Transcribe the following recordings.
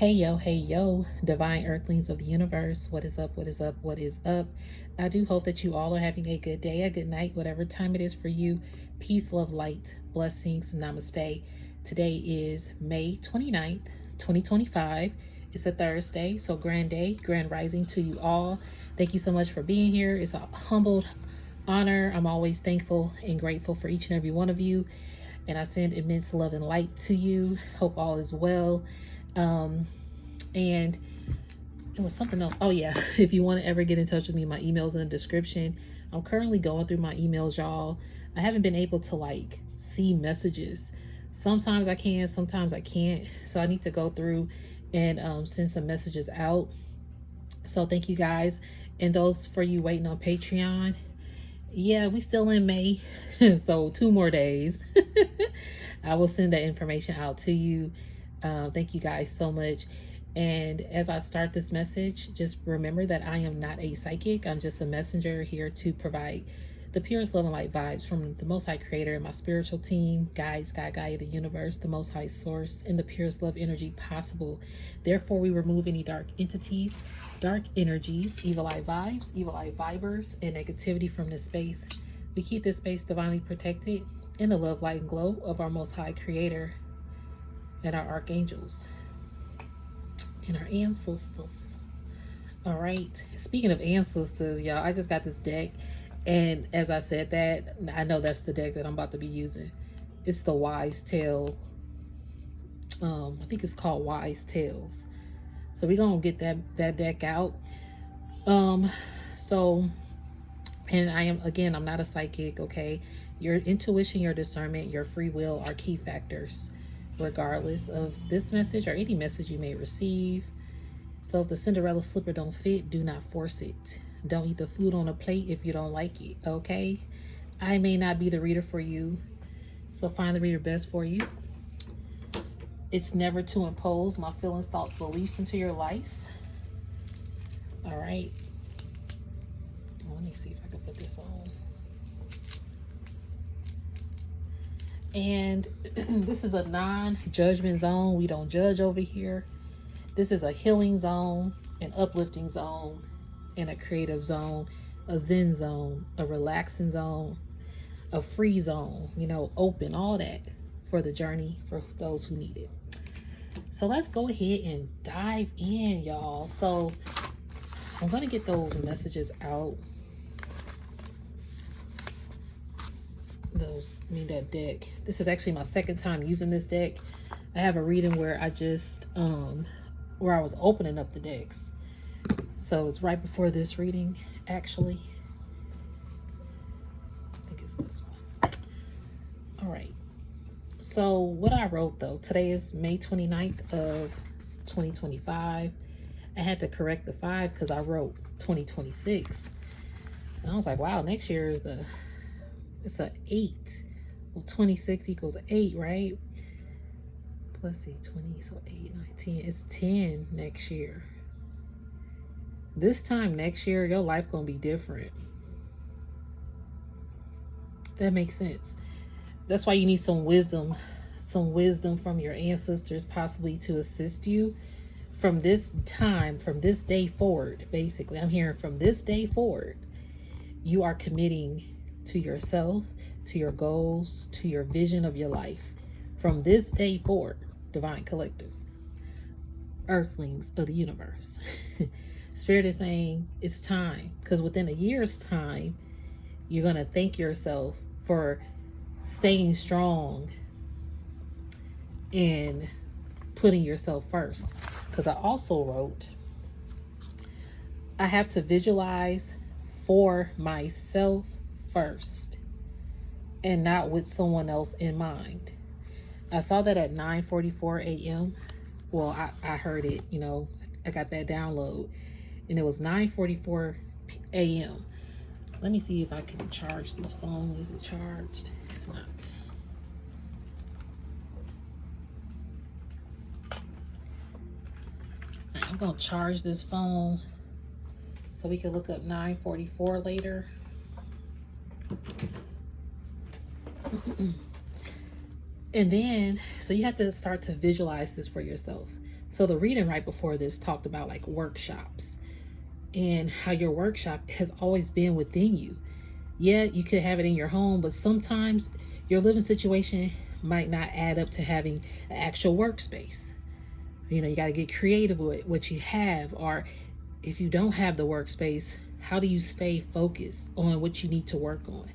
Hey yo, divine earthlings of the universe. What is up? What is up? What is up? I do hope that you all are having a good day, a good night, whatever time it is for you. Peace, love, light, blessings, namaste. Today is May 29th, 2025. It's a Thursday, so grand day, grand rising to you all. Thank you so much for being here. It's a humbled honor. I'm always thankful and grateful for each and every one of you. And I send immense love and light to you. Hope all is well. And it was something else. Oh yeah, if you want to ever get in touch with me, my email's in the description. I'm currently going through my emails, y'all. I haven't been able to see messages. Sometimes I can, sometimes I can't. So I need to go through and send some messages out. So thank you guys. And those for you waiting on Patreon. Yeah, we still in May. So 2 more days. I will send that information out to you. Thank you guys so much. And as I start this message, just remember that I am not a psychic. I'm just a messenger here to provide the purest love and light vibes from the Most High Creator and my spiritual team, guides, Gaia, the universe, the Most High Source, and the purest love energy possible. Therefore, we remove any dark entities, dark energies, evil eye vibes, evil eye vibers, and negativity from this space. We keep this space divinely protected in the love, light, and glow of our Most High Creator and our archangels and our ancestors. All right. Speaking of ancestors, y'all, I just got this deck. And as I said that, I know that's the deck that I'm about to be using. It's the Wise Tale. I think it's called Wise Tales. So we're going to get that deck out. So, and I'm not a psychic, okay? Your intuition, your discernment, your free will are key factors, regardless of this message or any message you may receive. So if the Cinderella slipper don't fit, do not force it. Don't eat the food on a plate if you don't like it, okay? I may not be the reader for you, so find the reader best for you. It's never to impose my feelings, thoughts, beliefs into your life. All right. Let me see if I can put this on. And this is a non-judgment zone. We don't judge over here. This is a healing zone, an uplifting zone, and a creative zone, a zen zone, a relaxing zone, a free zone, open, all that for the journey for those who need it. So let's go ahead and dive in, y'all. So I'm going to get those messages out. That deck. This is actually my second time using this deck. I have a reading where I just where I was opening up the decks. So it's right before this reading, actually. I think it's this one. All right. So what I wrote, though, today is May 29th of 2025. I had to correct the 5 because I wrote 2026. And I was like, wow, next year is it's a 8. Well, 26 equals 8, right? Let's see, 20, so 8, 9, 10. It's 10 next year. This time next year, your life gonna be different. That makes sense. That's why you need some wisdom from your ancestors, possibly to assist you from this time, from this day forward. Basically, I'm hearing from this day forward, you are committing to yourself, to your goals, to your vision of your life. From this day forward, Divine Collective, Earthlings of the universe. Spirit is saying it's time, because within a year's time, you're going to thank yourself for staying strong and putting yourself first. Because I also wrote, I have to visualize for myself first and not with someone else in mind. I saw that at 9:44 a.m. Well, I heard it, I got that download, and it was 9:44 a.m. Let me see if I can charge this phone. Is it charged? It's not. All right, I'm going to charge this phone so we can look up 9:44 later. And then, so you have to start to visualize this for yourself. So the reading right before this talked about like workshops and how your workshop has always been within you. Yeah, you could have it in your home, but sometimes your living situation might not add up to having an actual workspace. You got to get creative with what you have, or if you don't have the workspace, how do you stay focused on what you need to work on?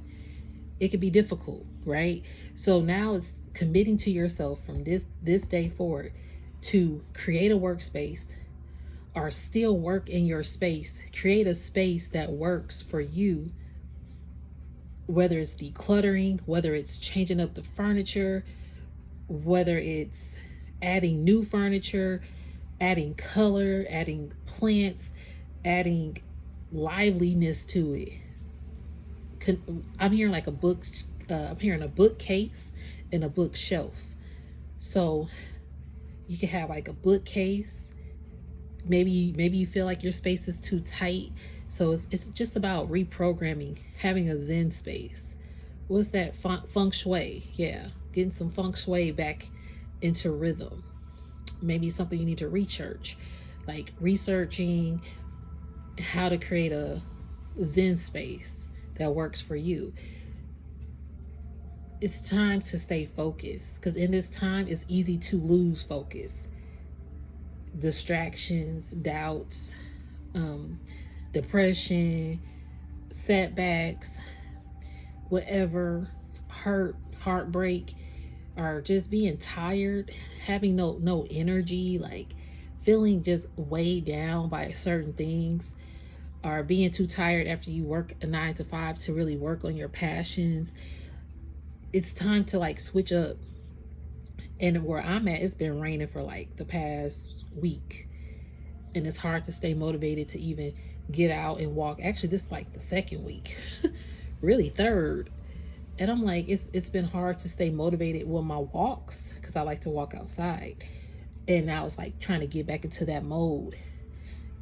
It can be difficult, right? So now it's committing to yourself from this day forward to create a workspace or still work in your space. Create a space that works for you, whether it's decluttering, whether it's changing up the furniture, whether it's adding new furniture, adding color, adding plants, adding liveliness to it. I'm hearing like a book. I'm hearing a bookcase and a bookshelf. So you can have like a bookcase. Maybe you feel like your space is too tight. So it's just about reprogramming, having a Zen space. What's that? Feng shui. Yeah, getting some feng shui back into rhythm. Maybe something you need to research, like researching how to create a Zen space that works for you. It's time to stay focused, because in this time it's easy to lose focus. Distractions, doubts, depression, setbacks, whatever, heartbreak, or just being tired, having no energy, like feeling just weighed down by certain things, or being too tired after you work a 9 to 5 to really work on your passions. It's time to like switch up. And where I'm at, it's been raining for like the past week, and it's hard to stay motivated to even get out and walk. Actually, this is like the second week, really third. And I'm like, it's been hard to stay motivated with my walks, because I like to walk outside. And now it's like trying to get back into that mode.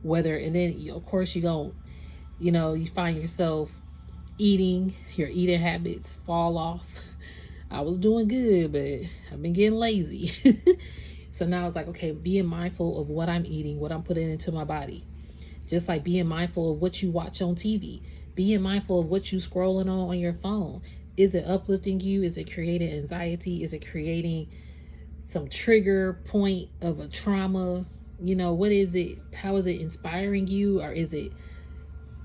And then of course you find yourself your eating habits fall off. I was doing good, but I've been getting lazy. So now it's like, okay, being mindful of what I'm eating, what I'm putting into my body. Just like being mindful of what you watch on TV, being mindful of what you scrolling on your phone. Is it uplifting you? Is it creating anxiety? Is it creating some trigger point of a trauma? What is it? How is it inspiring you? Or is it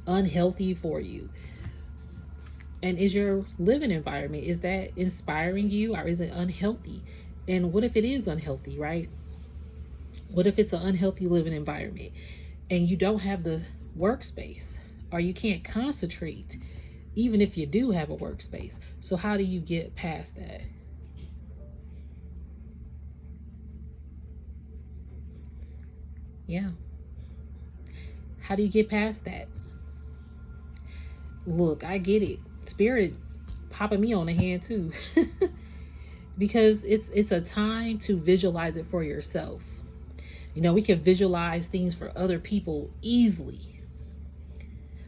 unhealthy for you? And is your living environment, is that inspiring you, or is it unhealthy? And what if it is unhealthy, right? What if it's an unhealthy living environment and you don't have the workspace, or you can't concentrate even if you do have a workspace? So how do you get past that? Yeah. How do you get past that? Look, I get it. Spirit popping me on the hand too. Because it's a time to visualize it for yourself. We can visualize things for other people easily.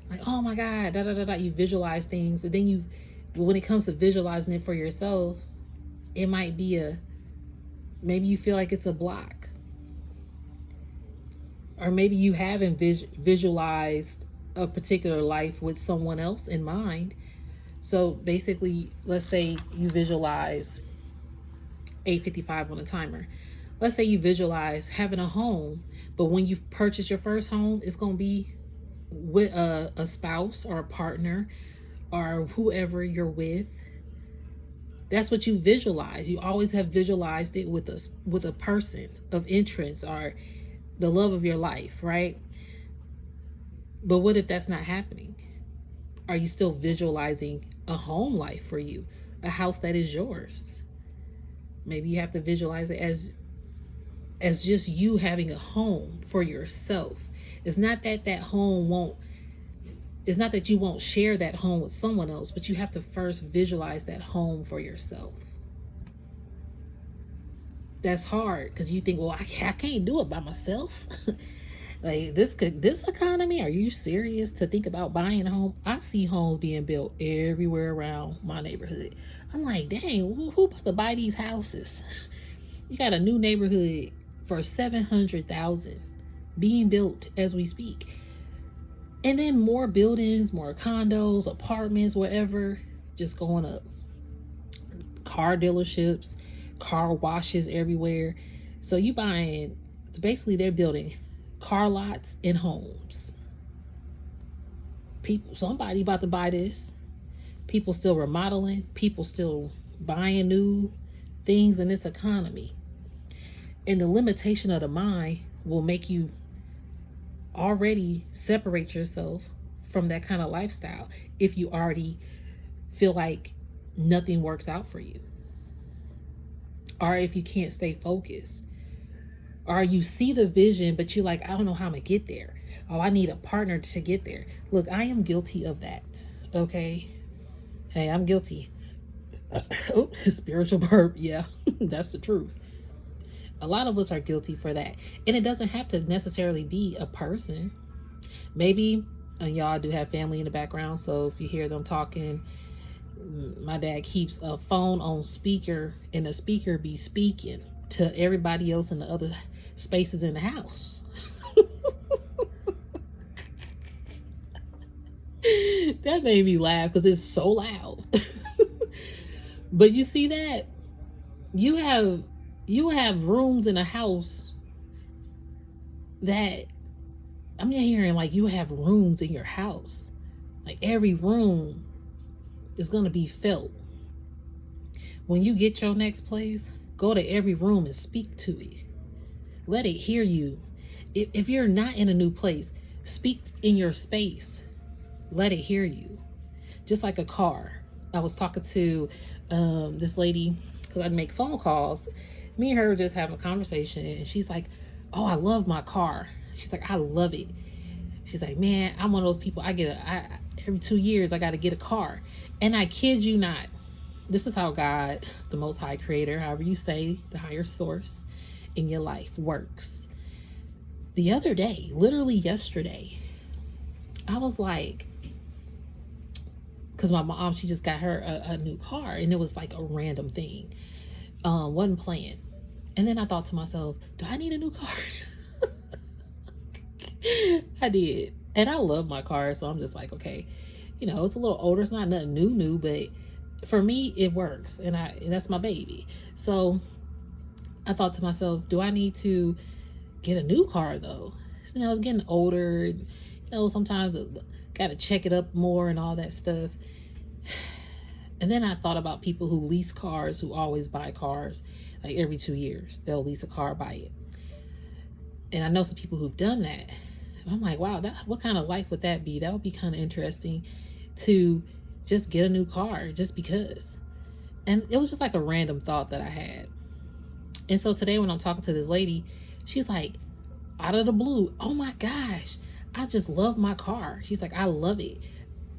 Like, oh my God, da da da da. You visualize things, and then when it comes to visualizing it for yourself, it might be maybe you feel like it's a block. Or maybe you haven't visualized a particular life with someone else in mind. So basically, let's say you visualize 8:55 on a timer. Let's say you visualize having a home, but when you purchase your first home, it's going to be with a spouse or a partner or whoever you're with. That's what you visualize. You always have visualized it with a person of interest or the love of your life, right? But what if that's not happening? Are you still visualizing a home life for you, a house that is yours? Maybe you have to visualize it as just you having a home for yourself. It's not that it's not that you won't share that home with someone else, but you have to first visualize that home for yourself. That's hard because you think, well, I can't do it by myself. Like this economy, are you serious to think about buying a home? I see homes being built everywhere around my neighborhood. I'm like, dang, who about to buy these houses? You got a new neighborhood for 700,000 being built as we speak. And then more buildings, more condos, apartments, whatever, just going up. Car dealerships, car washes everywhere. So you buying, basically they're building car lots and homes. People, somebody about to buy this. People still remodeling, people still buying new things in this economy. And the limitation of the mind will make you already separate yourself from that kind of lifestyle if you already feel like nothing works out for you, or if you can't stay focused, or you see the vision but you're like, I don't know how I'm gonna get there. Oh, I need a partner to get there. Look, I am guilty of that. Okay, hey, I'm guilty. Oh, spiritual burp. Yeah, that's the truth. A lot of us are guilty for that. And it doesn't have to necessarily be a person. Maybe y'all do have family in the background, so if you hear them talking, my dad keeps a phone on speaker, and the speaker be speaking to everybody else in the other spaces in the house. That made me laugh because it's so loud. But you see that? You have rooms in a house that, I'm hearing like you have rooms in your house. Like every room is going to be felt. When you get your next place, go to every room and speak to it. Let it hear you. If you're not in a new place, speak in your space. Let it hear you. Just like a car. I was talking to this lady because I'd make phone calls. Me and her were just having a conversation, and she's like, oh, I love my car. She's like, I love it. She's like, man, I'm one of those people. Every 2 years I got to get a car. And I kid you not, this is how God, the Most High Creator, however you say, the higher source in your life works. The other day, literally yesterday, I was like, because my mom, she just got her a new car, and it was like a random thing. Wasn't planned. And then I thought to myself, do I need a new car? I did. And I love my car, so I'm just like, okay, it's a little older. It's not nothing new, but for me, it works. And that's my baby. So I thought to myself, do I need to get a new car though? I was getting older, and, sometimes got to check it up more and all that stuff. And then I thought about people who lease cars, who always buy cars, like every 2 years, they'll lease a car, buy it. And I know some people who've done that. I'm like, wow, what kind of life would that be? That would be kind of interesting to just get a new car just because. And it was just like a random thought that I had. And so today when I'm talking to this lady, she's like, out of the blue, oh my gosh, I just love my car. She's like, I love it.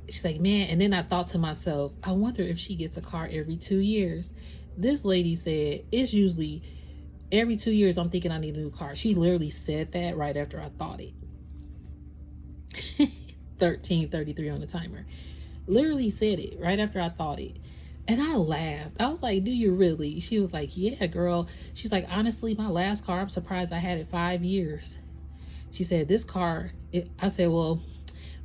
She's like, man. And then I thought to myself, I wonder if she gets a car every 2 years. This lady said it's usually every 2 years I'm thinking I need a new car. She literally said that right after I thought it. 13:33 on the timer. Literally said it right after I thought it. And I laughed. I was like, do you really? She was like, yeah, girl. She's like, honestly, my last car, I'm surprised I had it 5 years. She said, this car, I said, well,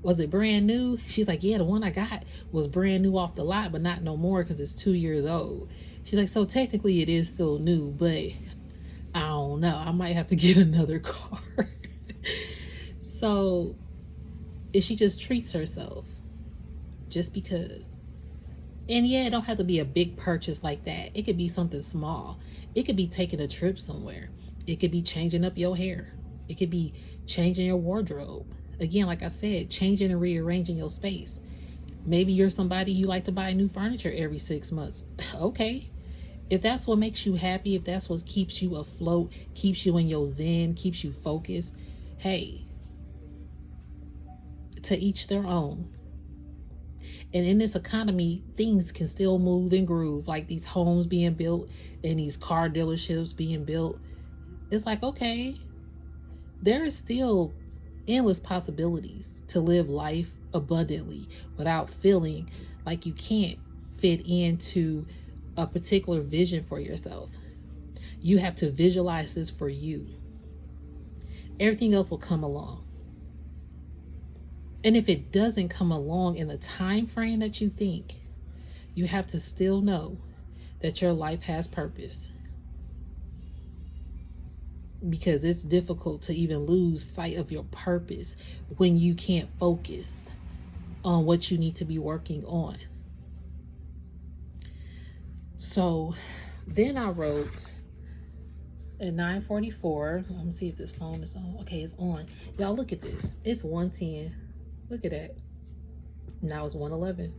was it brand new? She's like, yeah, the one I got was brand new off the lot, but not no more because it's 2 years old. She's like, so technically it is still new, but I don't know. I might have to get another car. So she just treats herself just because. And yeah, it don't have to be a big purchase like that. It could be something small. It could be taking a trip somewhere. It could be changing up your hair. It could be changing your wardrobe. Again, like I said, changing and rearranging your space. Maybe you're somebody you like to buy new furniture every 6 months. Okay. If that's what makes you happy, if that's what keeps you afloat, keeps you in your zen, keeps you focused, hey, to each their own. And in this economy, things can still move and groove, like these homes being built and these car dealerships being built. It's like, okay, there is still endless possibilities to live life abundantly without feeling like you can't fit into a particular vision for yourself. You have to visualize this for you. Everything else will come along. And if it doesn't come along in the time frame that you think, you have to still know that your life has purpose. Because it's difficult to even lose sight of your purpose when you can't focus on what you need to be working on. So then I wrote at 9:44. Let me see if this phone is on. Okay, it's on. Y'all look at this. It's 1:10. Look at that. Now it's 1:11.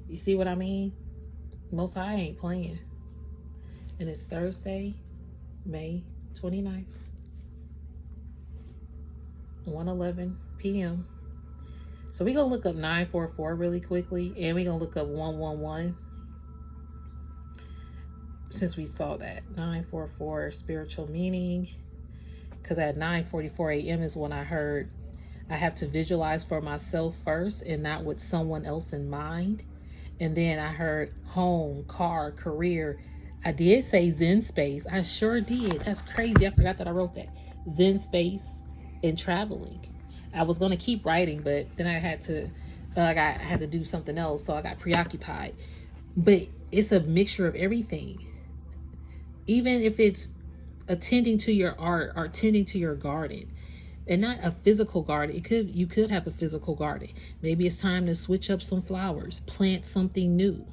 You see what I mean? Most High ain't playing. And it's Thursday, May 29th. 1:11 p.m. So we're going to look up 944 really quickly. And we're going to look up 111. Since we saw that. 944 spiritual meaning. Because at 9:44 a.m. is when I heard I have to visualize for myself first and not with someone else in mind. And then I heard home, car, career. I did say Zen space. I sure did. That's crazy. I forgot that I wrote that. Zen space and traveling. I was going to keep writing, but then I had to do something else. So I got preoccupied. But it's a mixture of everything. Even if it's attending to your art or tending to your garden. And not a physical garden. You could have a physical garden. Maybe it's time to switch up some flowers. Plant something new.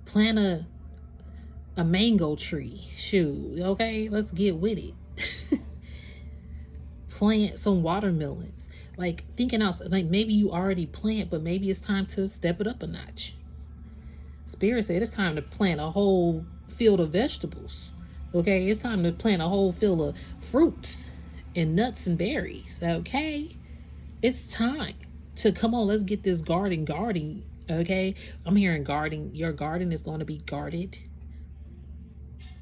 Plant a mango tree. Shoot, okay? Let's get with it. Plant some watermelons. Like thinking outside, like maybe you already plant, but maybe it's time to step it up a notch. Spirit said it's time to plant a whole field of vegetables. Okay, it's time to plant a whole field of fruits and nuts and berries. Okay, it's time to come on. Let's get this garden. Okay, I'm hearing garden. Your garden is going to be guarded.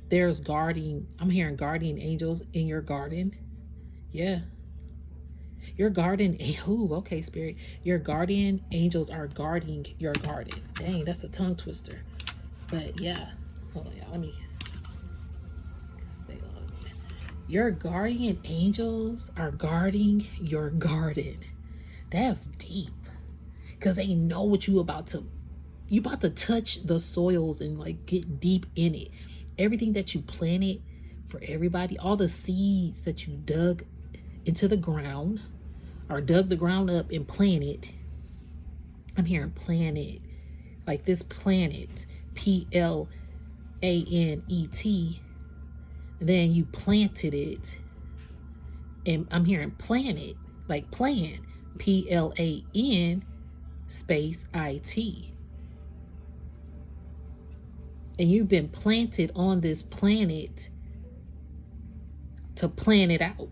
There's guarding. I'm hearing guardian angels in your garden. Yeah, your garden. Ooh, okay, Spirit. Your guardian angels are guarding your garden. Dang, that's a tongue twister. But yeah, hold on, y'all. Let me. Your guardian angels are guarding your garden. That's deep. Because they know what you about to touch the soils and like get deep in it. Everything that you planted for everybody, all the seeds that you dug into the ground or dug the ground up and planted. I'm hearing planet. Like this planet. PLANET. Then you planted it, and I'm hearing planet, like plan, PLAN space IT. And you've been planted on this planet to plan it out.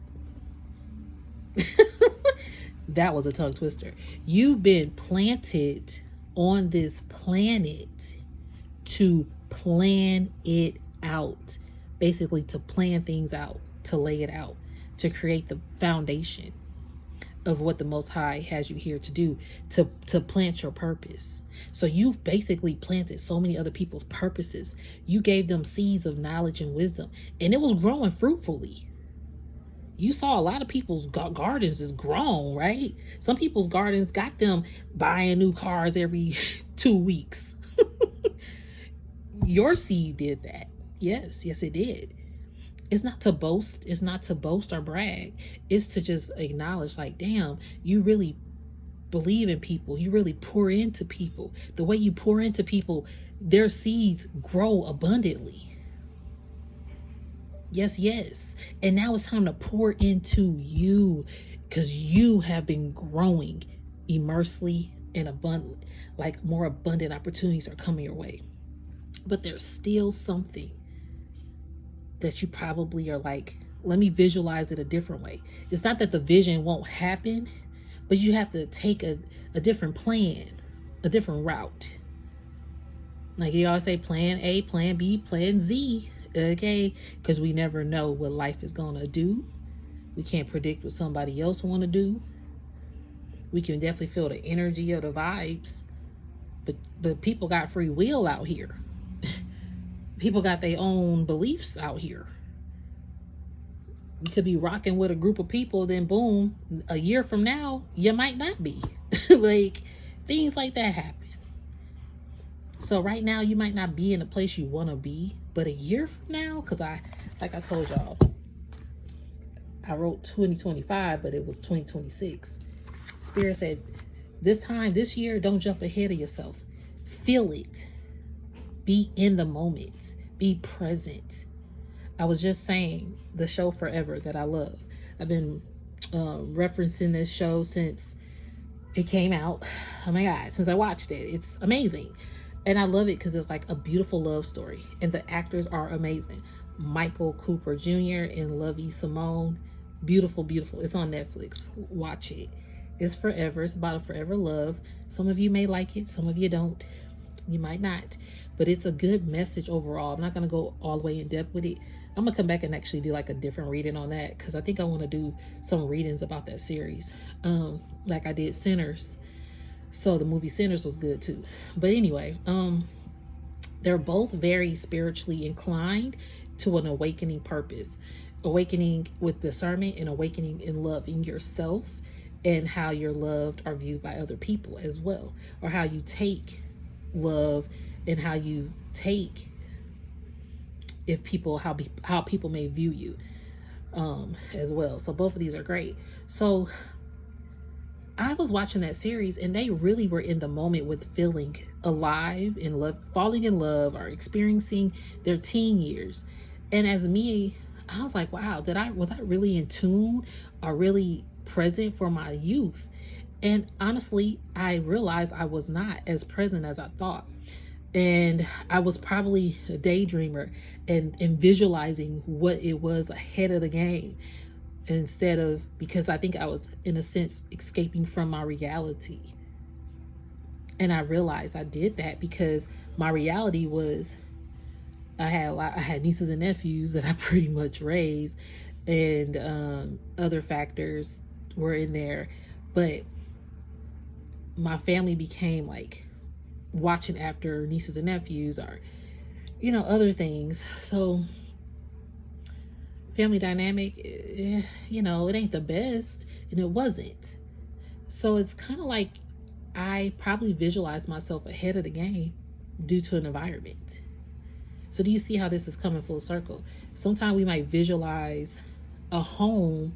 That was a tongue twister. You've been planted on this planet to plan it out. Basically to plan things out, to lay it out, to create the foundation of what the Most High has you here to do, to plant your purpose. So you've basically planted so many other people's purposes. You gave them seeds of knowledge and wisdom, and it was growing fruitfully. You saw a lot of people's gardens is grown, right? Some people's gardens got them buying new cars every 2 weeks. Your seed did that. Yes, it did. It's not to boast. It's not to boast or brag. It's to just acknowledge, like, damn, you really believe in people. You really pour into people. The way you pour into people, their seeds grow abundantly. Yes. And now it's time to pour into you because you have been growing immensely and abundantly. Like more abundant opportunities are coming your way. But there's still something that you probably are like, let me visualize it a different way. It's not that the vision won't happen, but you have to take a different plan, a different route. Like you always say, plan A, plan B, plan Z, okay? Because we never know what life is going to do. We can't predict what somebody else want to do. We can definitely feel the energy of the vibes, but people got free will out here. People got their own beliefs out here. You could be rocking with a group of people, then boom, a year from now, you might not be. Like, things like that happen. So right now, you might not be in the place you want to be, but a year from now, because like I told y'all, I wrote 2025, but it was 2026. Spirit said, this year, don't jump ahead of yourself. Feel it. Be in the moment. Be present. I was just saying the show Forever that I love. I've been referencing this show since it came out. Oh my God, since I watched it. It's amazing. And I love it because it's like a beautiful love story. And the actors are amazing. Michael Cooper Jr. and Lovey Simone. Beautiful, beautiful. It's on Netflix. Watch it. It's forever. It's about a forever love. Some of you may like it. Some of you don't. You might not. But it's a good message overall. I'm not going to go all the way in depth with it. I'm going to come back and actually do like a different reading on that, because I think I want to do some readings about that series. Like I did Sinners. So the movie Sinners was good too. But anyway, they're both very spiritually inclined to an awakening purpose. Awakening with discernment and awakening in loving yourself, and how you're loved are viewed by other people as well. Or how you take love and how you take if people, how people may view you as well. So both of these are great. So I was watching that series and they really were in the moment with feeling alive, in love, falling in love, or experiencing their teen years. And as me, I was like, wow, was I really in tune or really present for my youth? And honestly, I realized I was not as present as I thought. And I was probably a daydreamer and visualizing what it was ahead of the game, instead of, because I think I was in a sense escaping from my reality. And I realized I did that because my reality was I had nieces and nephews that I pretty much raised, and other factors were in there, but my family became like watching after nieces and nephews, or other things. So family dynamic, it ain't the best, and it wasn't. So it's kind of like I probably visualized myself ahead of the game due to an environment. So do you see how this is coming full circle? Sometimes we might visualize a home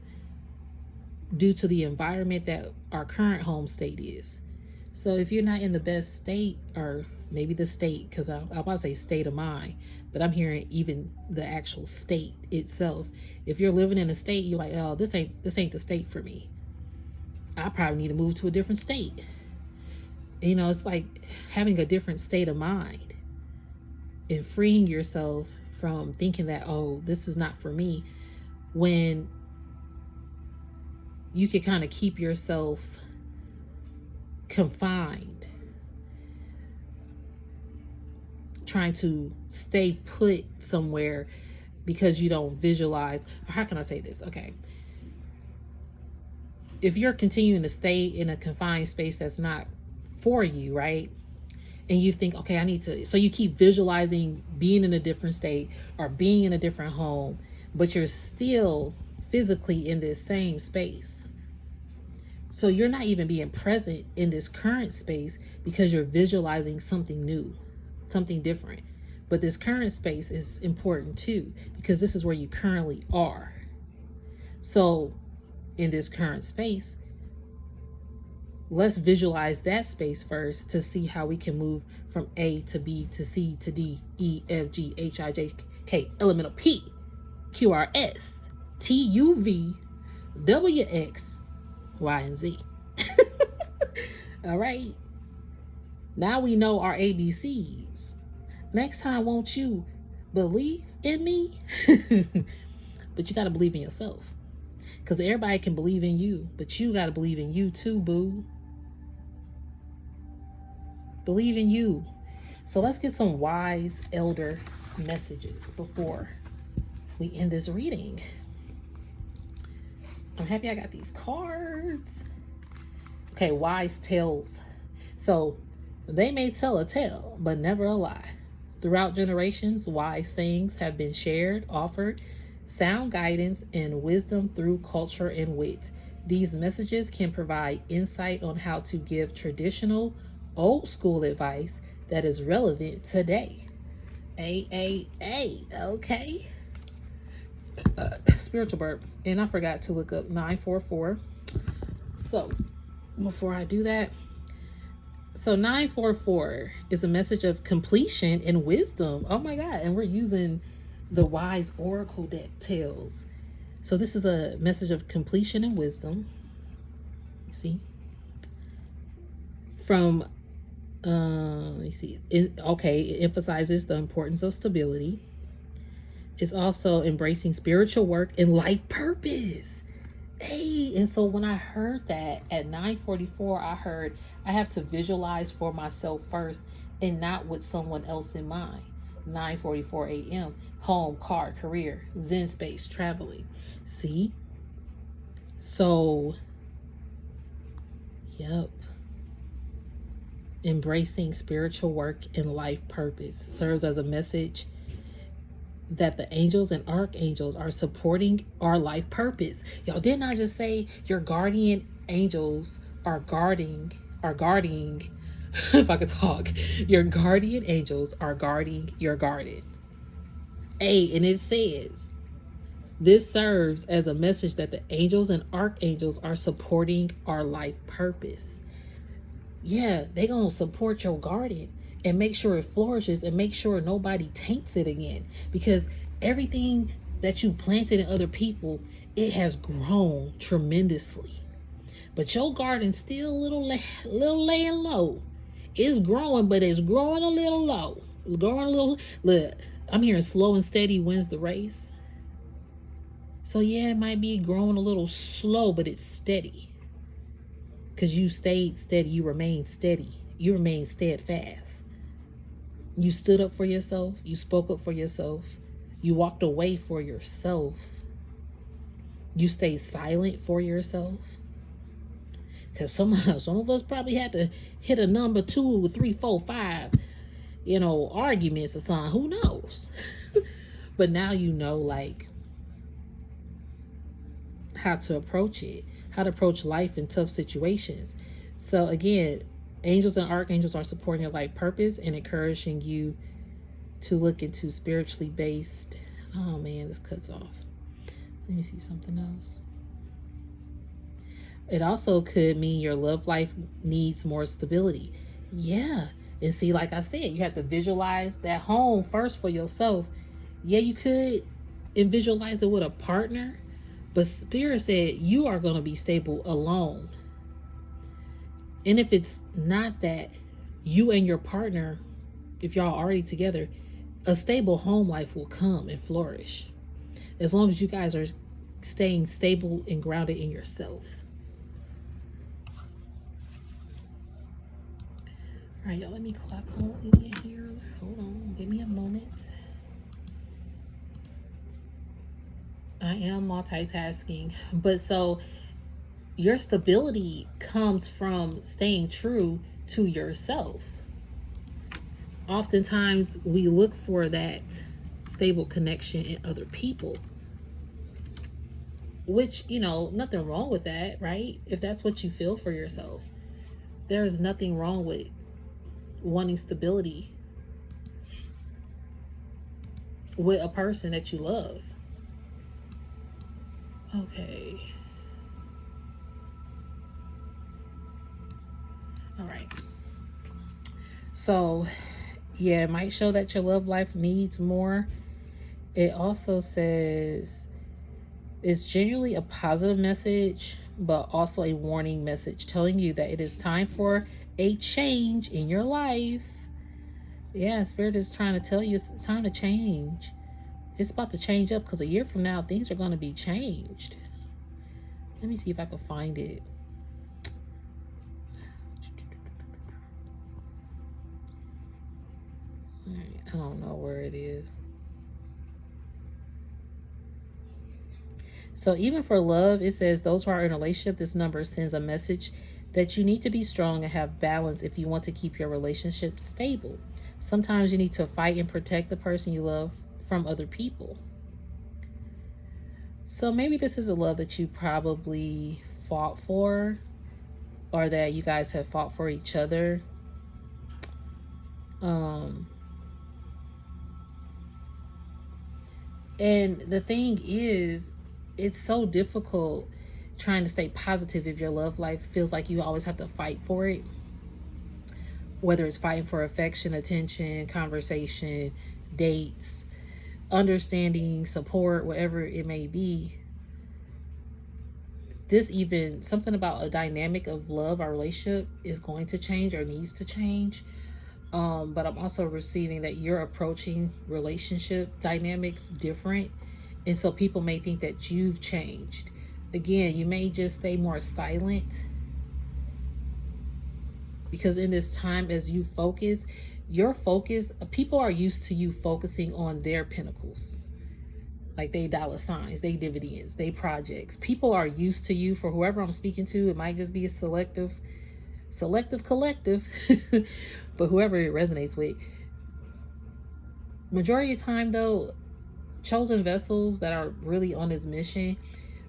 due to the environment that our current home state is. So if you're not in the best state, or maybe the state, because I about to say state of mind, but I'm hearing even the actual state itself. If you're living in a state, you're like, oh, this ain't the state for me. I probably need to move to a different state. It's like having a different state of mind and freeing yourself from thinking that, oh, this is not for me, when you can kind of keep yourself confined, trying to stay put somewhere because you don't visualize. Or how can I say this? Okay. If you're continuing to stay in a confined space that's not for you, right? And you think, okay, I need to, so you keep visualizing being in a different state or being in a different home, but you're still physically in this same space. So you're not even being present in this current space because you're visualizing something new, something different. But this current space is important too, because this is where you currently are. So in this current space, let's visualize that space first to see how we can move from A to B to C to D, E, F, G, H, I, J, K, elemental P, Q, R, S, T, U, V, W, X, Y, and Z. All right. Now we know our ABCs. Next time, won't you believe in me? But you got to believe in yourself. Because everybody can believe in you, but you got to believe in you too, boo. Believe in you. So let's get some wise elder messages before we end this reading. I'm happy I got these cards. Okay, wise tales. So they may tell a tale, but never a lie. Throughout generations, wise sayings have been shared, offered, sound guidance, and wisdom through culture and wit. These messages can provide insight on how to give traditional, old school advice that is relevant today. Okay. Spiritual burp. And I forgot to look up 944. So before I do that, so 944 is a message of completion and wisdom. Oh my God. And we're using the wise oracle deck tells. So this is a message of completion and wisdom. See? From let me see. It emphasizes the importance of stability. It's also embracing spiritual work and life purpose. Hey, and so when I heard that at 9:44, I heard I have to visualize for myself first and not with someone else in mind. 9:44 a.m. Home, car, career, Zen space, traveling. See? So, yep. Embracing spiritual work and life purpose serves as a message that the angels and archangels are supporting our life purpose. Y'all, didn't I just say your guardian angels are guarding, if I could talk, your guardian angels are guarding your garden. And it says, this serves as a message that the angels and archangels are supporting our life purpose. Yeah, they gonna support your garden and make sure it flourishes and make sure nobody taints it again. Because everything that you planted in other people, it has grown tremendously. But your garden's still a little laying low. It's growing, but it's growing a little low. It's growing a little. Look, I'm hearing slow and steady wins the race. So yeah, it might be growing a little slow, but it's steady. Because you stayed steady, you remained steady, you remained steadfast. You stood up for yourself, you spoke up for yourself, you walked away for yourself, you stayed silent for yourself. Because some of us probably had to hit a number 2, 3, 4, 5, arguments or something. Who knows? But now you know, like, how to approach it, how to approach life in tough situations. So again, angels and archangels are supporting your life purpose and encouraging you to look into spiritually based. Oh man, this cuts off. Let me see something else. It also could mean your love life needs more stability. Yeah. And see, like I said, you have to visualize that home first for yourself. Yeah, you could and visualize it with a partner, but Spirit said you are going to be stable alone. And if it's not that, you and your partner, if y'all already together, a stable home life will come and flourish. As long as you guys are staying stable and grounded in yourself. All right, y'all, let me clock on in here. Hold on, give me a moment. I am multitasking, but so your stability comes from staying true to yourself. Oftentimes we look for that stable connection in other people, which, nothing wrong with that, right? If that's what you feel for yourself, there is nothing wrong with wanting stability with a person that you love. Okay. All right. So, yeah, it might show that your love life needs more. It also says it's generally a positive message, but also a warning message telling you that it is time for a change in your life. Yeah, Spirit is trying to tell you it's time to change. It's about to change up because a year from now, things are going to be changed. Let me see if I can find it. I don't know where it is. So even for love, it says those who are in a relationship, this number sends a message that you need to be strong and have balance if you want to keep your relationship stable. Sometimes you need to fight and protect the person you love from other people. So maybe this is a love that you probably fought for, or that you guys have fought for each other. Um, and the thing is, it's so difficult trying to stay positive if your love life feels like you always have to fight for it, whether it's fighting for affection, attention, conversation, dates, understanding, support, whatever it may be. This even something about a dynamic of love or relationship is going to change or needs to change. But I'm also receiving that you're approaching relationship dynamics different. And so people may think that you've changed. Again, you may just stay more silent, because in this time, as you focus, your focus, people are used to you focusing on their pinnacles, like they dollar signs, they dividends, they projects. People are used to you, for whoever I'm speaking to. It might just be a selective collective, but whoever it resonates with. Majority of the time, though, chosen vessels that are really on this mission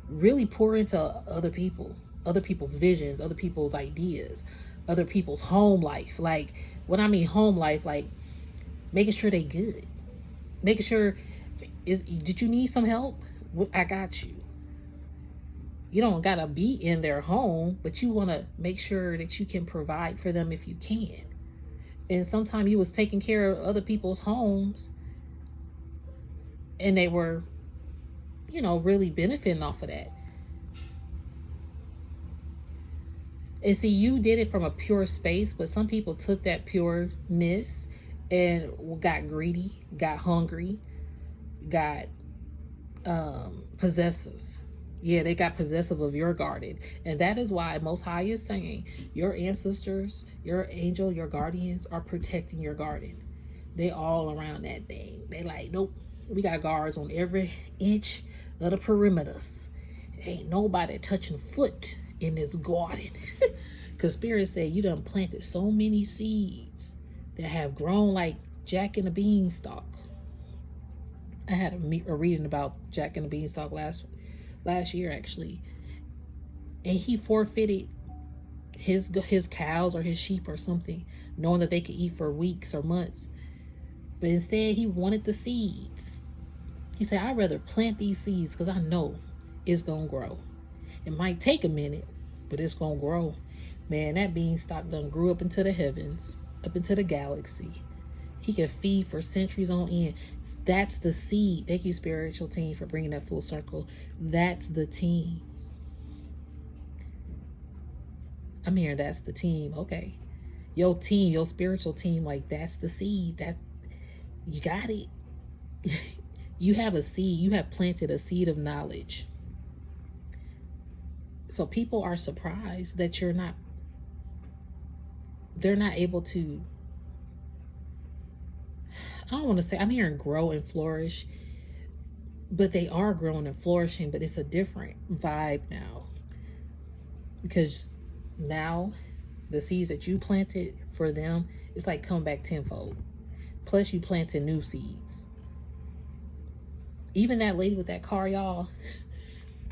really pour into other people's visions, other people's ideas, other people's home life. Like, when I mean home life, like making sure they good, making sure, did you need some help? I got you. You don't gotta be in their home, but you want to make sure that you can provide for them if you can. And sometimes you was taking care of other people's homes, and they were, really benefiting off of that. And see, you did it from a pure space, but some people took that pureness and got greedy, got hungry, got possessive. Yeah, they got possessive of your garden. And that is why Most High is saying your ancestors, your angel, your guardians are protecting your garden. They all around that thing. They like, nope, we got guards on every inch of the perimeters. Ain't nobody touching foot in this garden. Because Spirit said you done planted so many seeds that have grown like Jack and the Beanstalk. I had a reading about Jack and the Beanstalk last year, actually, and he forfeited his cows or his sheep or something, knowing that they could eat for weeks or months. But instead, he wanted the seeds. He said, I'd rather plant these seeds because I know it's gonna grow. It might take a minute, but it's gonna grow. Man, that beanstalk done grew up into the heavens, up into the galaxy. He can feed for centuries on end. That's the seed. Thank you, spiritual team, for bringing that full circle. That's the team. I'm hearing that's the team. Okay. Your team, your spiritual team, like that's the seed. That you got it. You have a seed. You have planted a seed of knowledge. So people are surprised that they're not able to, I don't want to say, I'm hearing grow and flourish, but they are growing and flourishing, but it's a different vibe now. Because now the seeds that you planted for them, it's like come back tenfold. Plus you planted new seeds. Even that lady with that car, y'all,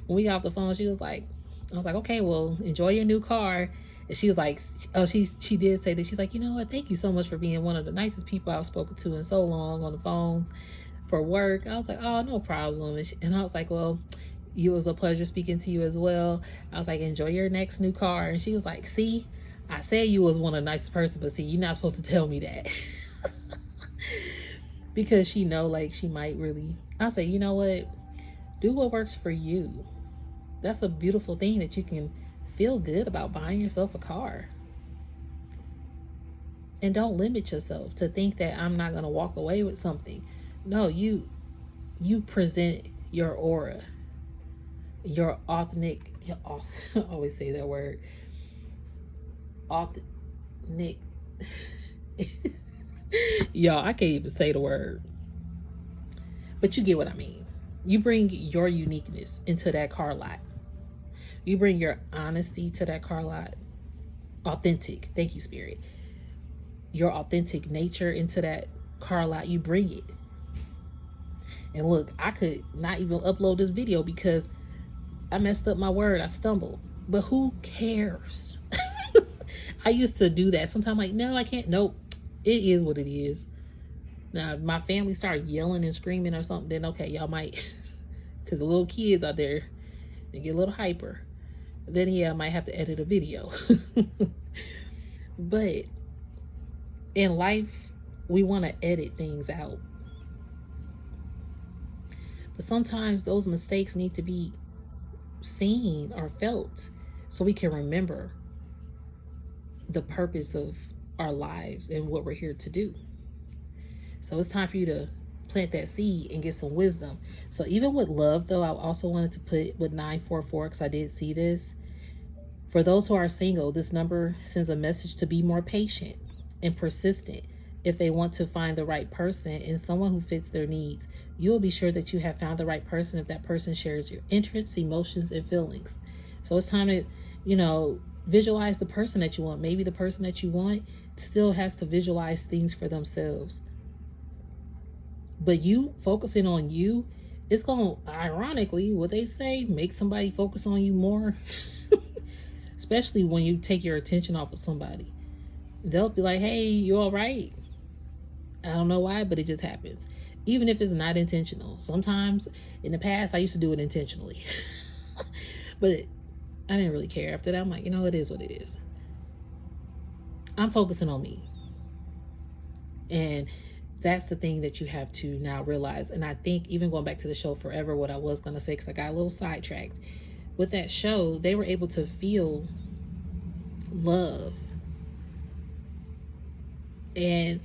when we got off the phone, I was like, okay, well, enjoy your new car. And she was like, oh, she did say that. She's like, you know what? Thank you so much for being one of the nicest people I've spoken to in so long on the phones for work. I was like, oh, no problem. And I was like, well, it was a pleasure speaking to you as well. I was like, enjoy your next new car. And she was like, see, I said you was one of the nicest person, but see, you're not supposed to tell me that. Because she know, like, she might really, I'll say, you know what? Do what works for you. That's a beautiful thing, that you can feel good about buying yourself a car. And don't limit yourself to think that I'm not going to walk away with something. No, you present your aura, your authentic, I always say that word, authentic. Y'all, I can't even say the word, but you get what I mean. You bring your uniqueness into that car lot. You bring your honesty to that car lot. Authentic. Thank you, Spirit. Your authentic nature into that car lot. You bring it. And look, I could not even upload this video because I messed up my word. I stumbled. But who cares? I used to do that. Sometimes I'm like, no, I can't. Nope. It is what it is. Now, if my family start yelling and screaming or something, then okay, y'all might, because the little kids out there, they get a little hyper. Then yeah, I might have to edit a video. But in life, we want to edit things out. But sometimes those mistakes need to be seen or felt so we can remember the purpose of our lives and what we're here to do. So it's time for you to plant that seed and get some wisdom. So even with love, though, I also wanted to put with 944, because I did see this. For those who are single, this number sends a message to be more patient and persistent if they want to find the right person and someone who fits their needs. You will be sure that you have found the right person if that person shares your interests, emotions, and feelings. So it's time to, visualize the person that you want. Maybe the person that you want still has to visualize things for themselves. But you focusing on you, it's going to, ironically, what they say, make somebody focus on you more. Especially when you take your attention off of somebody. They'll be like, hey, you all right? I don't know why, but it just happens. Even if it's not intentional. Sometimes in the past, I used to do it intentionally. But I didn't really care. After that, I'm like, it is what it is. I'm focusing on me. And that's the thing that you have to now realize. And I think even going back to the show Forever, what I was going to say, because I got a little sidetracked. With that show, they were able to feel love. And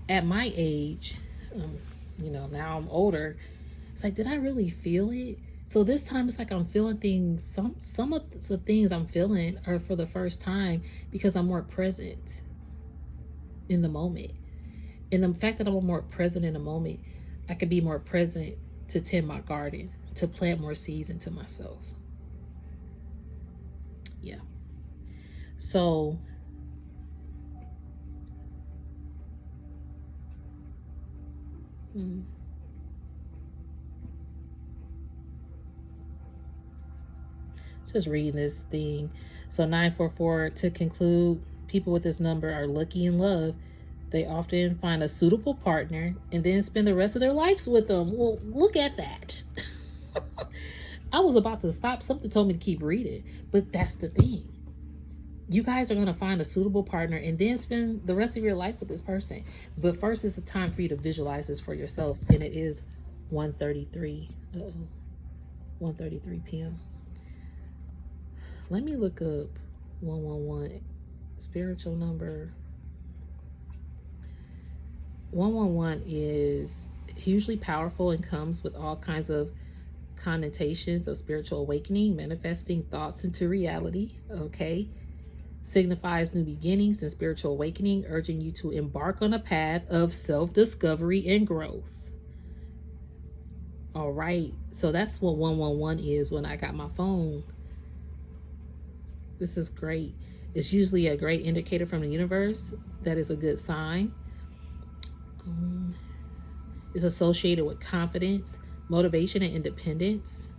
at my age, now I'm older, it's like, did I really feel it? So this time it's like I'm feeling things. Some of the things I'm feeling are for the first time because I'm more present in the moment. And the fact that I'm more present in the moment, I could be more present to tend my garden, to plant more seeds into myself. Yeah. So just reading this thing. So 944, to conclude, people with this number are lucky in love. They often find a suitable partner and then spend the rest of their lives with them. Well, look at that. I was about to stop. Something told me to keep reading. But that's the thing. You guys are going to find a suitable partner and then spend the rest of your life with this person. But first, it's a time for you to visualize this for yourself. And it is 1:33. 1:33 p.m. Let me look up 111. Spiritual number. 111 is hugely powerful and comes with all kinds of connotations of spiritual awakening, manifesting thoughts into reality. Okay. Signifies new beginnings and spiritual awakening, urging you to embark on a path of self-discovery and growth. All right. So that's what 111 is when I got my phone. This is great. It's usually a great indicator from the universe. That is a good sign. It's associated with confidence, motivation, and independence.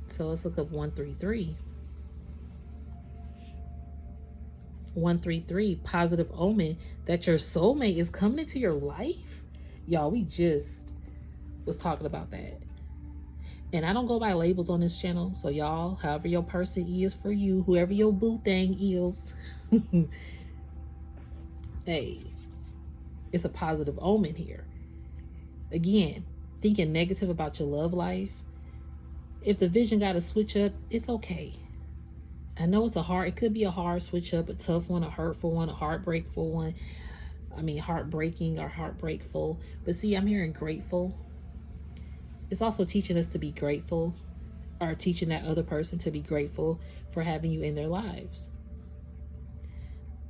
So let's look up 133. 133, positive omen that your soulmate is coming into your life. Y'all, we just was talking about that. And I don't go by labels on this channel. So y'all, however your person is for you, whoever your boo thing is, hey, it's a positive omen here. Again, thinking negative about your love life. If the vision got to switch up, it's okay. I know it could be a hard switch up, a tough one, a hurtful one, a heartbreakful one. Heartbreaking or heartbreakful. But see, I'm hearing grateful. It's also teaching us to be grateful, or teaching that other person to be grateful for having you in their lives.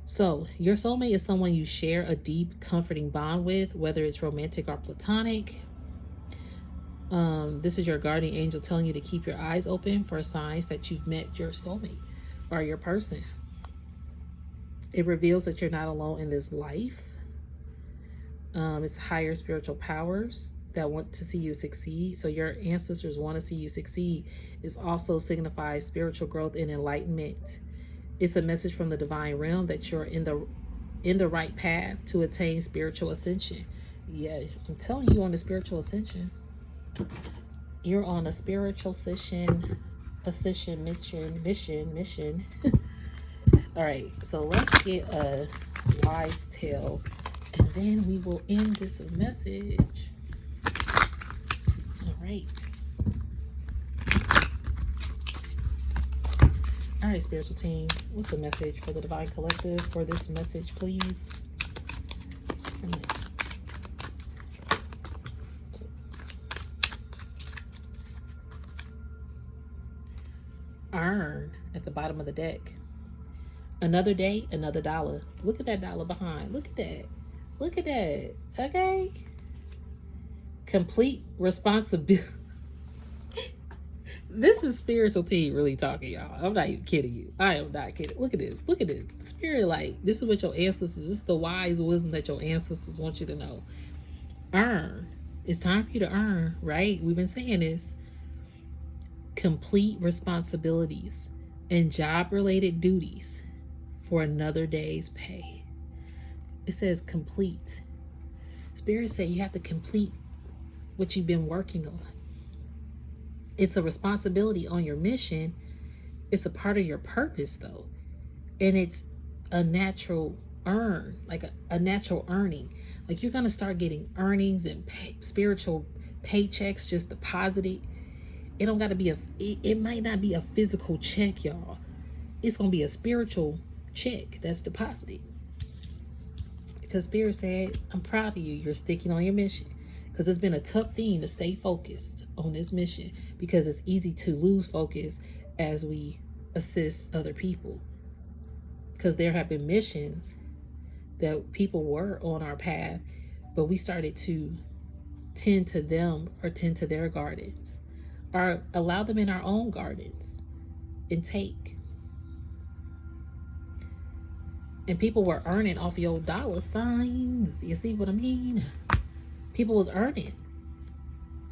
So your soulmate is someone you share a deep, comforting bond with, whether it's romantic or platonic. This is your guardian angel telling you to keep your eyes open for signs that you've met your soulmate or your person. It reveals that you're not alone in this life. It's higher spiritual powers that want to see you succeed. So your ancestors want to see you succeed. It also signifies spiritual growth and enlightenment. It's a message from the divine realm that you're in the right path to attain spiritual ascension. Yeah, I'm telling you, on the spiritual ascension. You're on a spiritual mission. All right, so let's get a wise tale, and then we will end this message. All right. All right, spiritual team, what's the message for the divine collective for this message, please? Earn at the bottom of the deck. Another day, another dollar. Look at that dollar behind. Look at that. Look at that. Okay. Complete responsibility. This is spiritual team really talking, y'all. I'm not even kidding you. I am not kidding. Look at this. Look at this. Spirit light. This is what your ancestors, this is the wise wisdom that your ancestors want you to know. Earn. It's time for you to earn, right? We've been saying this. Complete responsibilities and job-related duties for another day's pay. It says complete. Spirit say you have to complete what you've been working on. It's a responsibility on your mission. It's a part of your purpose, though. And it's a natural earn, like a natural earning. Like you're going to start getting earnings and spiritual paychecks just deposited. It don't got to be it might not be a physical check, y'all. It's going to be a spiritual check that's deposited. Because Spirit said, I'm proud of you. You're sticking on your mission. Because it's been a tough thing to stay focused on this mission, because it's easy to lose focus as we assist other people. Because there have been missions that people were on our path, but we started to tend to them or tend to their gardens, or allow them in our own gardens and take. And people were earning off your dollar signs. You see what I mean? People was earning.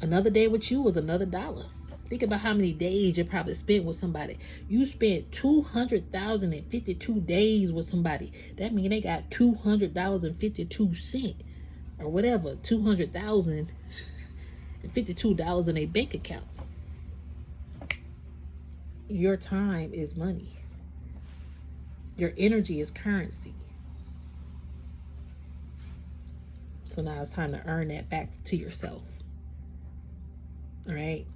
Another day with you was another dollar. Think about how many days you probably spent with somebody. You spent 200,052 days with somebody. That means they got $200.52 or whatever, $200,052 in a bank account. Your time is money. Your energy is currency. So now it's time to earn that back to yourself. All right.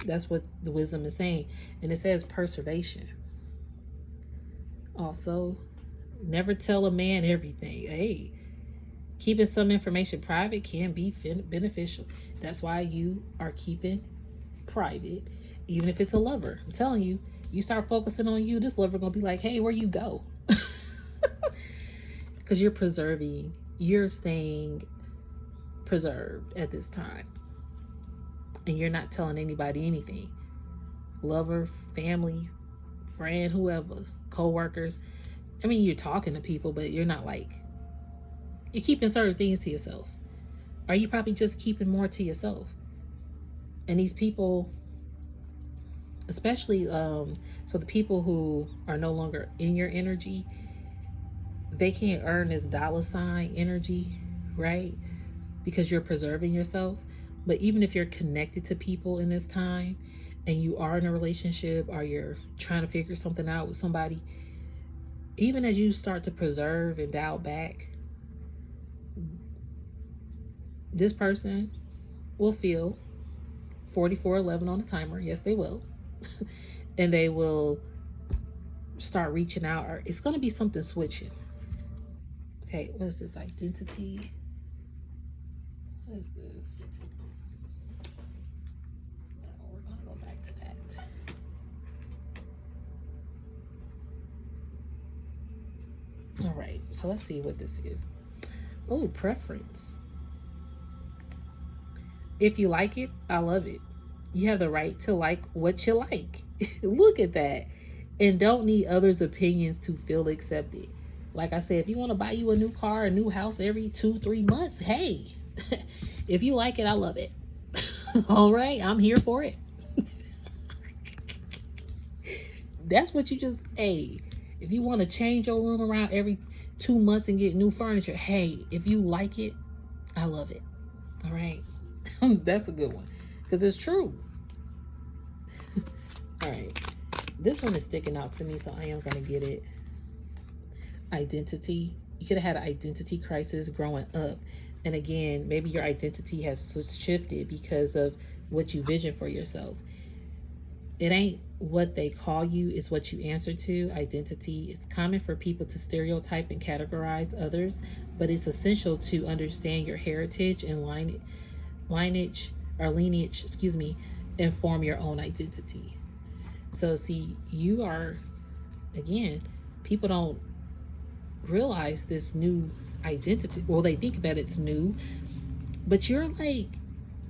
That's what the wisdom is saying. And it says preservation. Also, never tell a man everything. Hey, keeping some information private can be beneficial. That's why you are keeping private, even if it's a lover. I'm telling you, you start focusing on you, this lover going to be like, hey, where you go? Because you're preserving, you're staying preserved at this time, and you're not telling anybody anything. Lover, family, friend, whoever, co-workers. I mean, you're talking to people, but you're not like, you're keeping certain things to yourself, or you probably just keeping more to yourself. And these people, especially so the people who are no longer in your energy, they can't earn this dollar sign energy, right? Because you're preserving yourself. But even if you're connected to people in this time and you are in a relationship, or you're trying to figure something out with somebody, even as you start to preserve and dial back, this person will feel 4411 on the timer. Yes, they will. And they will start reaching out, or it's going to be something switching. Okay, what is this? Identity. What is this? No, we're going to go back to that. All right, so let's see what this is. Oh, preference. If you like it, I love it. You have the right to like what you like. Look at that. And don't need others' opinions to feel accepted. Like I said, if you want to buy you a new car, a new house every 2-3 months, hey, If you like it, I love it. All right, I'm here for it. That's what you just, hey, if you want to change your room around every 2 months and get new furniture, hey, if you like it, I love it. All right. That's a good one because it's true. All right. This one is sticking out to me, so I am going to get it. Identity. You could have had an identity crisis growing up. And again, maybe your identity has shifted because of what you vision for yourself. It ain't what they call you, it's what you answer to. Identity. It's common for people to stereotype and categorize others, but it's essential to understand your heritage and lineage, and form your own identity. So see, you are, again, people don't realize this new identity. Well, they think that it's new, but you're like,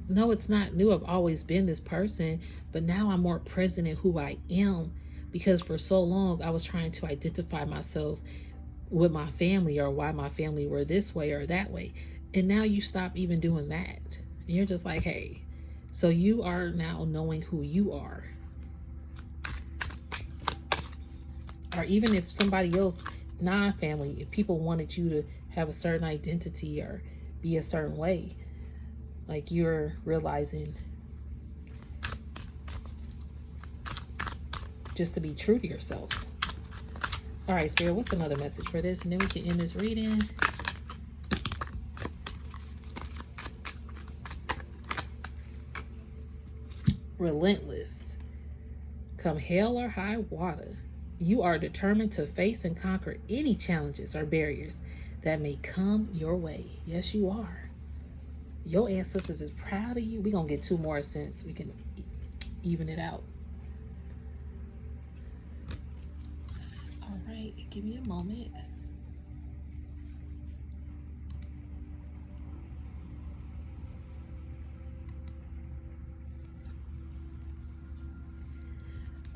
no, it's not new. I've always been this person, but now I'm more present in who I am, because for so long I was trying to identify myself with my family or why my family were this way or that way. And now you stop even doing that. And you're just like, hey, so you are now knowing who you are. Or even if somebody else, non-family, if people wanted you to have a certain identity or be a certain way, like you're realizing just to be true to yourself. All right, Spirit, what's another message for this? And then we can end this reading. Relentless. Come hell or high water, you are determined to face and conquer any challenges or barriers that may come your way. Yes, you are. Your ancestors is proud of you. We're going to get 2 more since we can even it out. All right, give me a moment.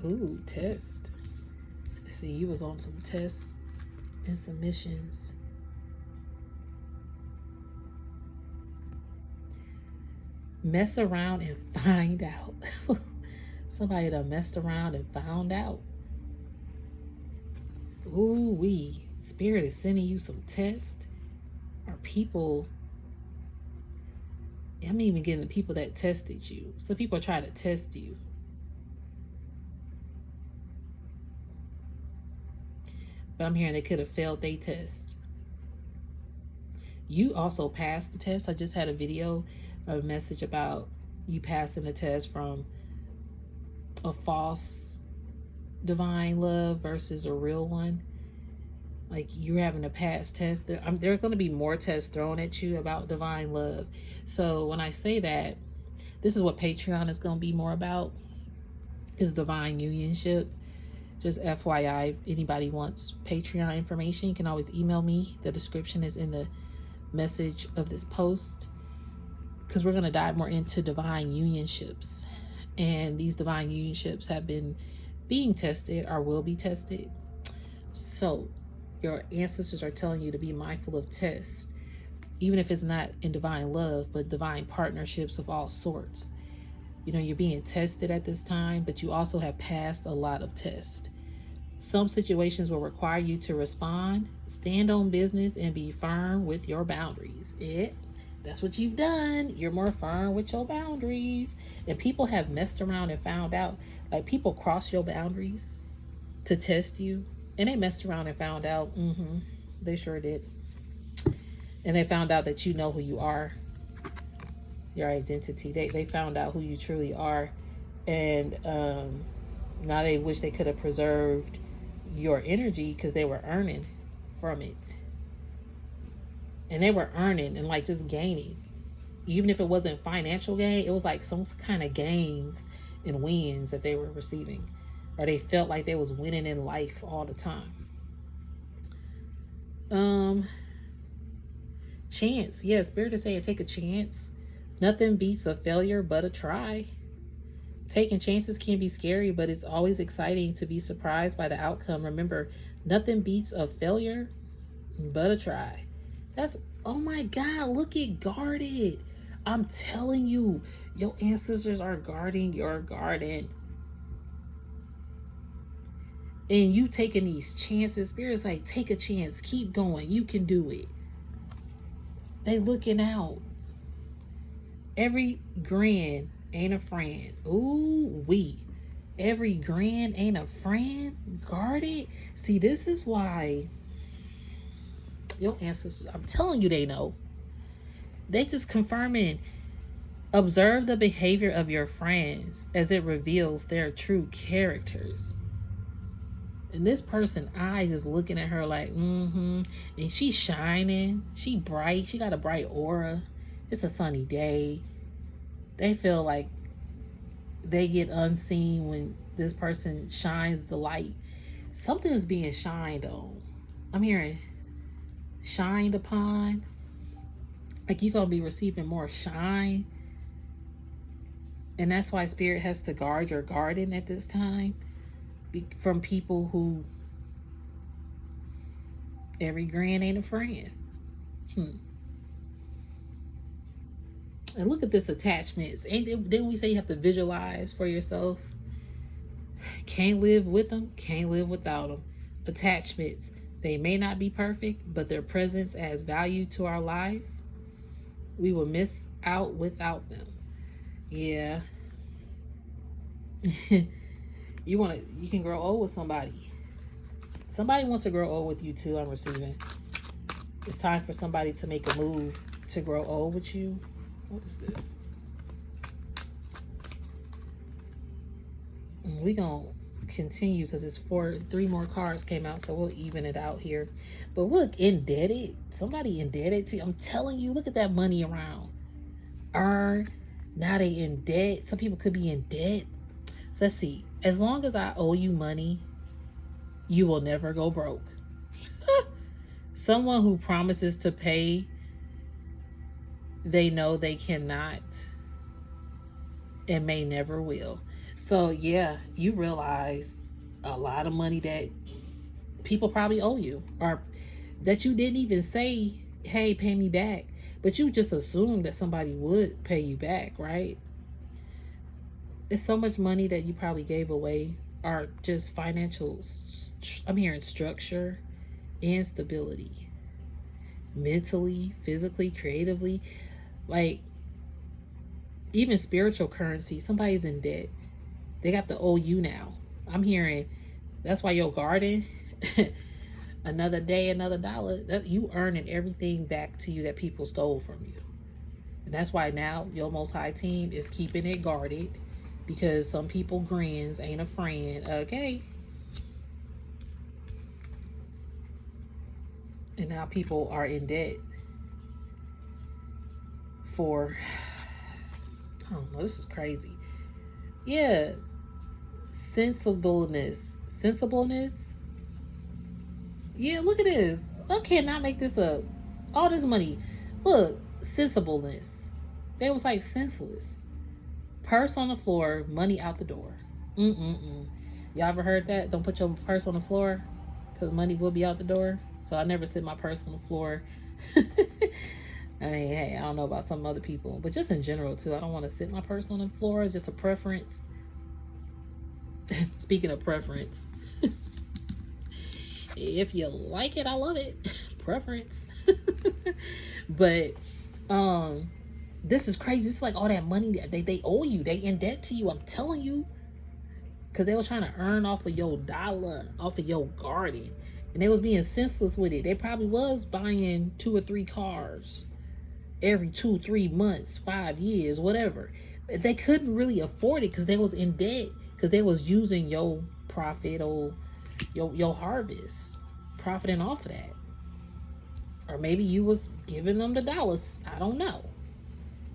Ooh, test. See, you was on some tests and submissions. Mess around and find out. Somebody done messed around and found out. Ooh, Spirit is sending you some tests. Or people, I'm even getting the people that tested you. Some people try to test you. But I'm hearing they could have failed their test. You also passed the test. I just had a video, a message about you passing the test from a false divine love versus a real one. Like you're having a pass test. There are going to be more tests thrown at you about divine love. So when I say that, this is what Patreon is going to be more about, is divine unionship. Just FYI, if anybody wants Patreon information, you can always email me. The description is in the message of this post, because we're going to dive more into divine unionships. And these divine unionships have been being tested or will be tested. So your ancestors are telling you to be mindful of tests, even if it's not in divine love, but divine partnerships of all sorts. You know, you're being tested at this time, but you also have passed a lot of tests. Some situations will require you to respond, stand on business, and be firm with your boundaries. That's what you've done. You're more firm with your boundaries. And people have messed around and found out. Like, people cross your boundaries to test you. And they messed around and found out. They sure did. And they found out that you know who you are. Your identity. They found out who you truly are. And now they wish they could have preserved your energy, because they were earning from it. And they were earning and like just gaining. Even if it wasn't financial gain, it was like some kind of gains and wins that they were receiving. Or they felt like they was winning in life all the time. Chance. Yeah, Spirit is saying take a chance. Nothing beats a failure but a try. Taking chances can be scary, but it's always exciting to be surprised by the outcome. Remember, nothing beats a failure but a try. That's, oh my God, look at guarded. I'm telling you, your ancestors are guarding your garden. And you taking these chances. Spirit's like, take a chance. Keep going. You can do it. They looking out. Every grin ain't a friend. Ooh, every grin ain't a friend. Guard it. See, this is why your ancestors, I'm telling you, they know. They just confirming. Observe the behavior of your friends as it reveals their true characters. And this person's eyes is looking at her like, and she's shining. She bright. She got a bright aura. It's a sunny day. They feel like they get unseen when this person shines the light. Something is being shined on. I'm hearing shined upon. Like you're going to be receiving more shine. And that's why Spirit has to guard your garden at this time from people who every grin ain't a friend. And look at this attachments. Didn't we say you have to visualize for yourself? Can't live with them, can't live without them. Attachments. They may not be perfect, but their presence adds value to our life. We will miss out without them. Yeah. You can grow old with somebody. Somebody wants to grow old with you too, I'm receiving. It's time for somebody to make a move to grow old with you. What is this? We gonna continue because it's 3 more cards came out, so we'll even it out here. But look, indebted. Somebody indebted to you. I'm telling you, look at that money around. Earn. Now they in debt. Some people could be in debt. So let's see. As long as I owe you money, you will never go broke. Someone who promises to pay, they know they cannot and may never will. So yeah, you realize a lot of money that people probably owe you, or that you didn't even say, hey, pay me back. But you just assumed that somebody would pay you back, right? It's so much money that you probably gave away, or just financial, I'm hearing structure and stability. Mentally, physically, creatively. Like, even spiritual currency. Somebody's in debt. They got to owe you now. I'm hearing that's why your garden, another day, another dollar, that you earning everything back to you that people stole from you. And that's why now your multi team is keeping it guarded, because some people grins ain't a friend. Okay. And now people are in debt for, I don't know, this is crazy. Yeah. Sensibleness. Yeah, look at this. I cannot make this up. All this money. Look, sensibleness. They was like senseless. Purse on the floor, money out the door. Y'all ever heard that? Don't put your purse on the floor because money will be out the door. So I never sit my purse on the floor. I mean, hey, I don't know about some other people, but just in general too, I don't want to sit my purse on the floor. It's just a preference. Speaking of preference, if you like it, I love it. Preference. But this is crazy. It's like all that money that they owe you. They in debt to you. I'm telling you. Because they were trying to earn off of your dollar, off of your garden. And they was being senseless with it. They probably was buying 2 or 3 cars every 2-3 months, 5 years, whatever. But they couldn't really afford it because they was in debt. Because they was using your profit or your harvest, profiting off of that. Or maybe you was giving them the dollars. I don't know.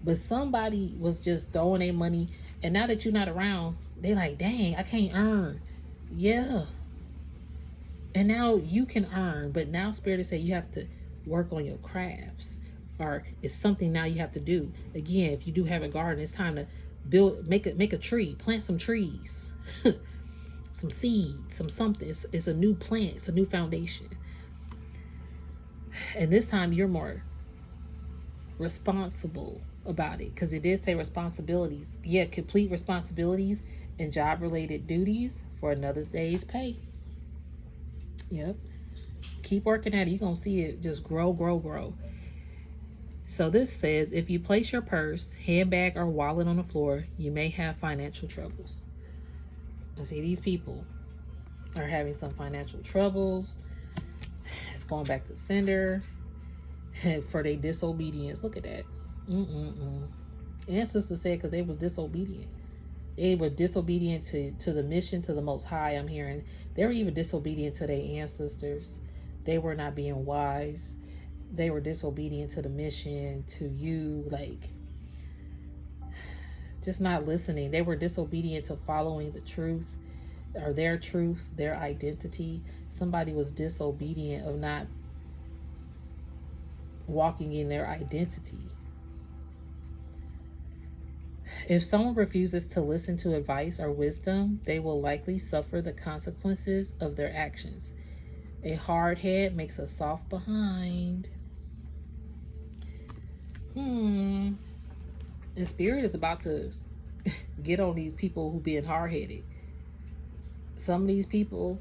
But somebody was just throwing their money. And now that you're not around, they like, dang, I can't earn. Yeah. And now you can earn. But now Spirit is saying you have to work on your crafts. Or it's something now you have to do. Again, if you do have a garden, it's time to make a tree. Plant some trees. Some seeds. Some something. It's a new plant. It's a new foundation. And this time you're more responsible about it, because it did say responsibilities. Yeah, complete responsibilities and job related duties for another day's pay. Yep. Keep working at it. You're going to see it just grow, grow, grow. So this says, if you place your purse, handbag, or wallet on the floor, you may have financial troubles. I see these people are having some financial troubles. It's going back to sender for their disobedience. Look at that. Ancestors said because they was disobedient. They were disobedient to the mission, to the Most High. I'm hearing they were even disobedient to their ancestors. They were not being wise. They were disobedient to the mission, to you, like just not listening. They were disobedient to following the truth, or their truth, their identity. Somebody was disobedient of not walking in their identity. If someone refuses to listen to advice or wisdom, they will likely suffer the consequences of their actions. A hard head makes a soft behind. And Spirit is about to get on these people who being hard-headed. Some of these people,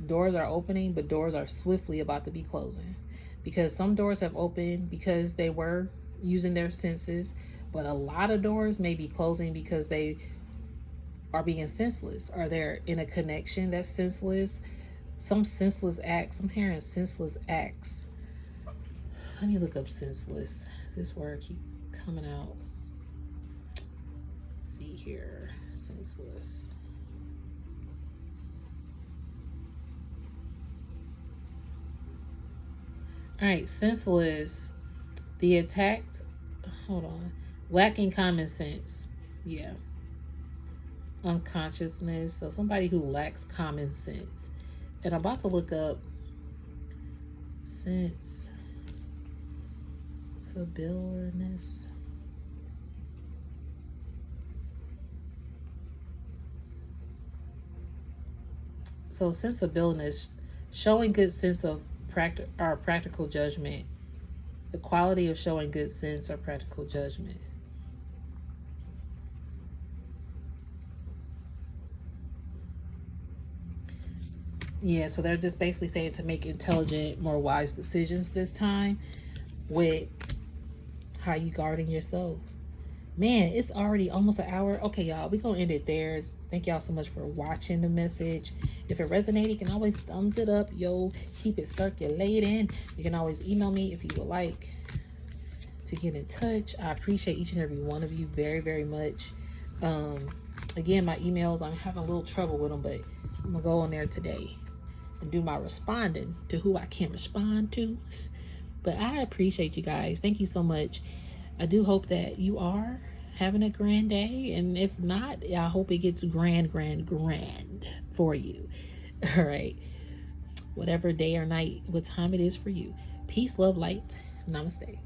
doors are opening, but doors are swiftly about to be closing. Because some doors have opened because they were using their senses, but a lot of doors may be closing because they are being senseless, or they're in a connection that's senseless. Some senseless acts. I'm hearing senseless acts. Let me look up senseless. This word keep coming out. Let's see here. Senseless. All right, senseless. The attacked. Hold on. Lacking common sense. Yeah. Unconsciousness. So somebody who lacks common sense. And I'm about to look up sensibleness. So sensibleness, showing good sense of practical judgment. The quality of showing good sense or practical judgment. Yeah, so they're just basically saying to make intelligent, more wise decisions this time with how you guarding yourself. Man, it's already almost an hour. Okay, y'all, we're going to end it there. Thank y'all so much for watching the message. If it resonated, you can always thumbs it up. Yo, keep it circulating. You can always email me if you would like to get in touch. I appreciate each and every one of you very, very much. Again, my emails, I'm having a little trouble with them, but I'm going to go on there today and do my responding to who I can respond to. But I appreciate you guys. Thank you so much. I do hope that you are having a grand day. And if not, I hope it gets grand for you. All right. Whatever day or night, what time it is for you. Peace, love, light. Namaste.